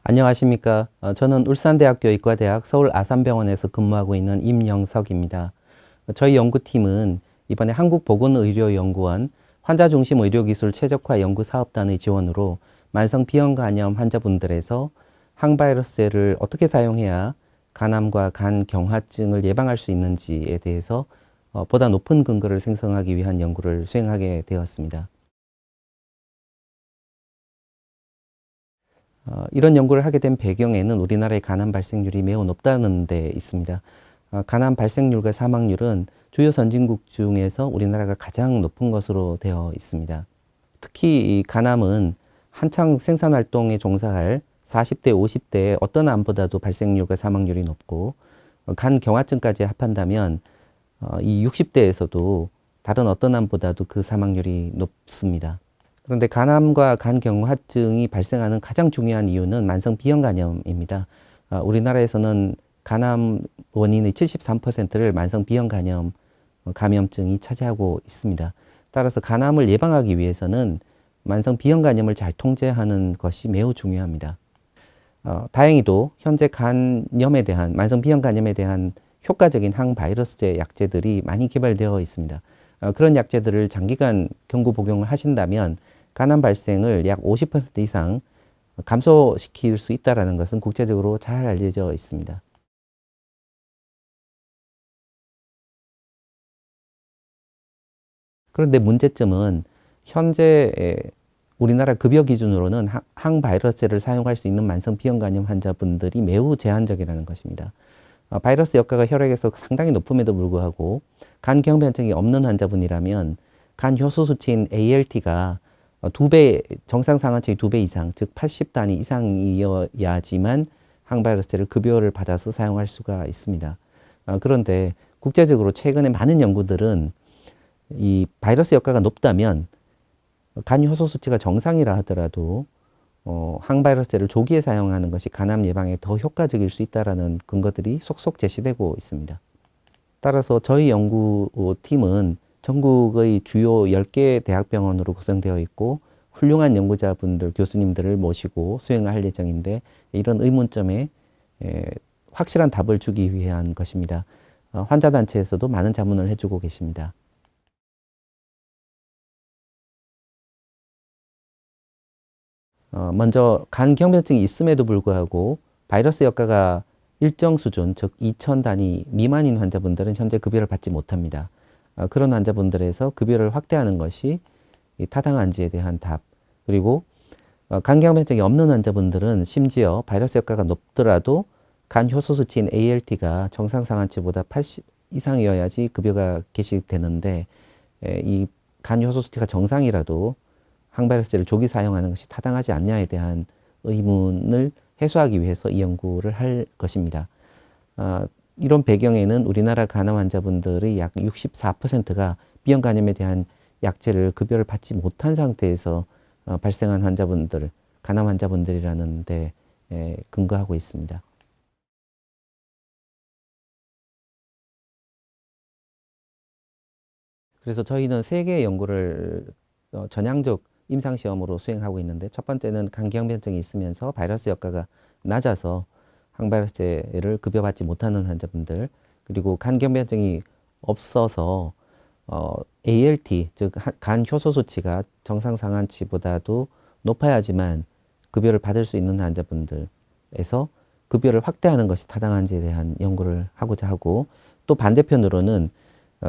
안녕하십니까. 저는 울산대학교 의과대학 서울 아산병원에서 근무하고 있는 임영석입니다. 저희 연구팀은 이번에 한국보건의료연구원 환자중심 의료기술 최적화 연구사업단의 지원으로 만성 비형간염 환자분들에서 항바이러스제를 어떻게 사용해야 간암과 간 경화증을 예방할 수 있는지에 대해서 보다 높은 근거를 생성하기 위한 연구를 수행하게 되었습니다. 이런 연구를 하게 된 배경에는 우리나라의 간암 발생률이 매우 높다는 데 있습니다. 간암 발생률과 사망률은 주요 선진국 중에서 우리나라가 가장 높은 것으로 되어 있습니다. 특히 이 간암은 한창 생산활동에 종사할 40대, 50대의 어떤 암보다도 발생률과 사망률이 높고 간 경화증까지 합한다면 이 60대에서도 다른 어떤 암보다도 그 사망률이 높습니다. 그런데 간암과 간경화증이 발생하는 가장 중요한 이유는 만성 비형간염입니다. 우리나라에서는 간암 원인의 73%를 만성 비형간염 감염증이 차지하고 있습니다. 따라서 간암을 예방하기 위해서는 만성 비형간염을 잘 통제하는 것이 매우 중요합니다. 다행히도 현재 간염에 대한 만성 비형간염에 대한 효과적인 항바이러스제 약제들이 많이 개발되어 있습니다. 그런 약제들을 장기간 경구 복용을 하신다면 간암 발생을 약 50% 이상 감소시킬 수 있다는 것은 국제적으로 잘 알려져 있습니다. 그런데 문제점은 현재 우리나라 급여 기준으로는 항바이러스제를 사용할 수 있는 만성 비형간염 환자분들이 매우 제한적이라는 것입니다. 바이러스 역가가 혈액에서 상당히 높음에도 불구하고 간 경변증이 없는 환자분이라면 간 효소 수치인 ALT가 두 배, 정상 상한치의 2배 이상, 즉 80단위 이상이어야지만 항바이러스제를 급여를 받아서 사용할 수가 있습니다. 그런데 국제적으로 최근에 많은 연구들은 이 바이러스 역가가 높다면 간 효소 수치가 정상이라 하더라도 항바이러스제를 조기에 사용하는 것이 간암 예방에 더 효과적일 수 있다는 근거들이 속속 제시되고 있습니다. 따라서 저희 연구팀은 전국의 주요 10개 대학병원으로 구성되어 있고 훌륭한 연구자분들, 교수님들을 모시고 수행을 할 예정인데 이런 의문점에 확실한 답을 주기 위한 것입니다. 환자단체에서도 많은 자문을 해주고 계십니다. 먼저 간 경변증이 있음에도 불구하고 바이러스 역가가 일정 수준, 즉 2000단위 미만인 환자분들은 현재 급여를 받지 못합니다. 그런 환자분들에서 급여를 확대하는 것이 타당한지에 대한 답. 그리고 간 경변증이 없는 환자분들은 심지어 바이러스 역가가 높더라도 간 효소 수치인 ALT가 정상 상한치보다 80 이상이어야지 급여가 개시되는데 이 간 효소 수치가 정상이라도 항바이러스제를 조기 사용하는 것이 타당하지 않냐에 대한 의문을 해소하기 위해서 이 연구를 할 것입니다. 이런 배경에는 우리나라 간암 환자분들의 약 64%가 비형간염에 대한 약제를 급여를 받지 못한 상태에서 발생한 환자분들, 간암 환자분들이라는 데 근거하고 있습니다. 그래서 저희는 세 개의 연구를 전향적 임상시험으로 수행하고 있는데 첫 번째는 간경변증이 있으면서 바이러스 역가가 낮아서 항바이러스제를 급여받지 못하는 환자분들, 그리고 간경변증이 없어서 ALT, 즉 간 효소 수치가 정상 상한치보다도 높아야지만 급여를 받을 수 있는 환자분들에서 급여를 확대하는 것이 타당한지에 대한 연구를 하고자 하고, 또 반대편으로는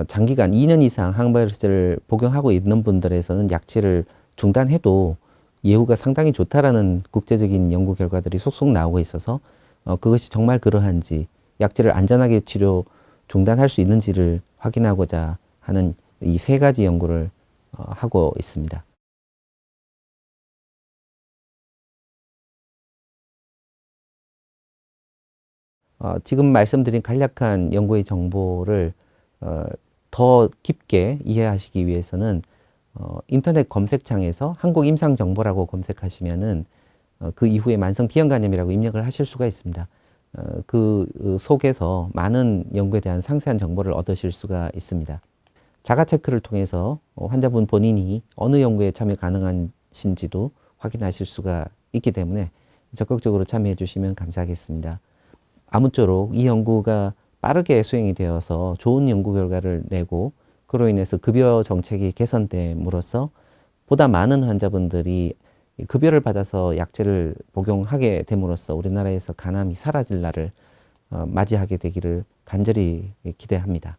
장기간 2년 이상 항바이러스제를 복용하고 있는 분들에서는 약제를 중단해도 예후가 상당히 좋다라는 국제적인 연구 결과들이 속속 나오고 있어서 그것이 정말 그러한지, 약제를 안전하게 치료 중단할 수 있는지를 확인하고자 하는 이 세 가지 연구를 하고 있습니다. 지금 말씀드린 간략한 연구의 정보를 더 깊게 이해하시기 위해서는 인터넷 검색창에서 한국임상정보라고 검색하시면은 그 이후에 만성 비형간염이라고 입력을 하실 수가 있습니다. 그 속에서 많은 연구에 대한 상세한 정보를 얻으실 수가 있습니다. 자가 체크를 통해서 환자분 본인이 어느 연구에 참여 가능하신지도 확인하실 수가 있기 때문에 적극적으로 참여해 주시면 감사하겠습니다. 아무쪼록 이 연구가 빠르게 수행이 되어서 좋은 연구 결과를 내고 그로 인해서 급여 정책이 개선됨으로써 보다 많은 환자분들이 급여를 받아서 약제를 복용하게 됨으로써 우리나라에서 간암이 사라질 날을 맞이하게 되기를 간절히 기대합니다.